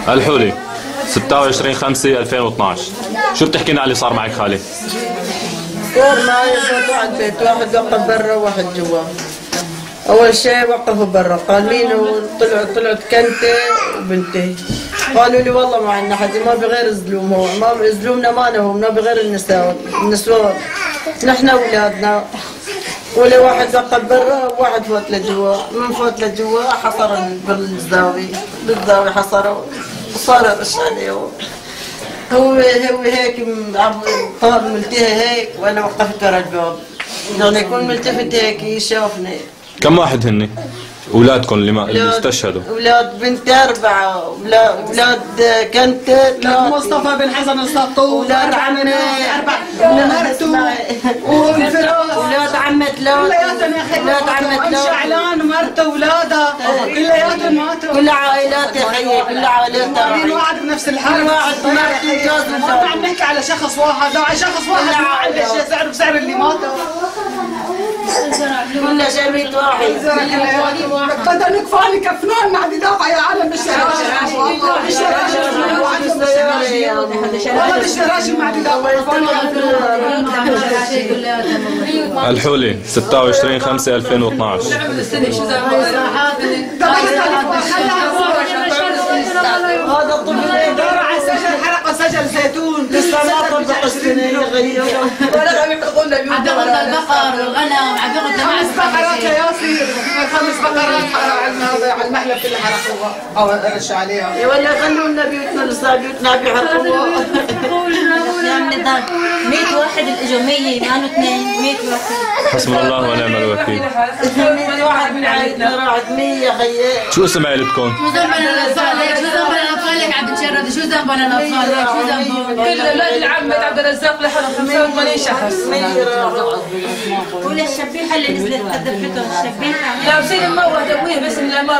الحولي 26/5/2012. شو بتحكينا على اللي صار معك خالي؟ صار معي صوت على البيت، واحد وقف برا وواحد جوا. أول شيء وقفوا برا، قال مين؟ طلعت كنتي وبنتي. قالوا لي والله ما عندنا حد، ما بغير زلوم، هو ما زلومنا ما هو، ما بغير النسوان نحن أولادنا. ولا واحد وقف برا وواحد فوت لجوا، من فوت لجوا حصر بالزاوية حصروا وصار رش عليه. هو هيك طاب ملتهي هيك وانا وقفت ورا الباب، يعني يكون ملتفت هيك يشوفني. كم واحد هني؟ اولادكم اللي استشهدوا؟ اولاد بنتي 4، اولاد كنت مصطفى بن حسن السطو، اولاد عمي 4 اولاد عمة لوط، اولاد عمة شعلان ومرته واولادها كلياتهم ماتوا. كل عائلات يا خيي، كل عائلاتها كل واحد بنفس الحال. واحد مرته وجوز ما عم نحكي على شخص واحد، لو على شخص واحد ما عنده شيء سعر بسعر اللي ماتوا. كلها شيء 100 واحد. بدنا نكفى يكفنون مع دافع يا عالم بالشراش. والله بالشراش والله بالشراش مع دافع. الحولي 26/5/2012. هذا الطفل دار على السجن، حرق سجن زيتون لسه ما طبق السنين وغيره. ولا عم يحرقون لنا عم بياخذ البقر والغنم، عم بياخذ 5 بقرات يا ياسر، 5 بقرات على المحلب كله حرقوها او رش عليها. ولا خلونا بيوتنا لسه بيوتنا بيحرقوها. يا عمي ضل 100 واحد اللي اجوا 100 ما 2 100 واحد. حسبنا الله ونعم الوكيل. 100 واحد من عائلتنا راحت 100 خيي. شو اسم عائلتكم؟ شو ذنبنا الاطفال هيك؟ شو ذنبنا الاطفال هيك عم بتشرد؟ شو ذنبنا الاطفال هيك؟ شو ذنبهم؟ كل اولاد العم عبد الرزاق لحالهم 85 شخص. ولا الشبيحه اللي نزلت قد الحيطه الشبيحه لابسين مروه تبويه بس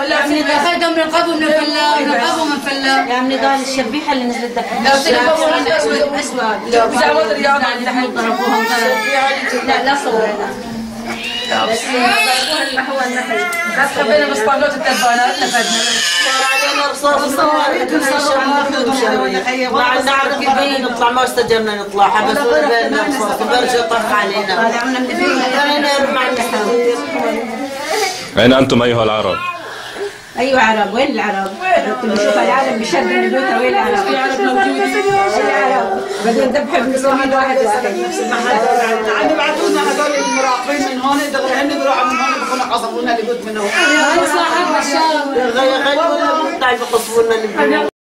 لابسين اخذهم من القبو من الفلاح، من القبو من الفلاح. يا عمي ضال الشبيحه اللي نزلت دفن لابسين مروه اسود بزعمات الرياضه عند تحت ضربوهم لا صورنا بس هو النحل بس خبينا بسطانات التبانات نفدنا. علينا رصاص وصواريخ وعنا عارف كيف نطلع، ما استجبنا نطلع، حبسوا بيننا رصاص برجع طخ علينا. أين أنتم أيها العرب؟ ايوه عرب، وين العرب؟ كنت بشوف العالم بشد من بيوتها، وين العرب؟ في عرب موجودين. العرب بدهم يذبحوا بنسوان واحد واحد. عم يبعثوا لنا هذول المراقبين من هون، دغري هن بيروحوا من هون بيكونوا قصفوا لنا اللي بيوت من هون. صاحبنا الشام غيروا لنا بنطلع بقصفوا لنا اللي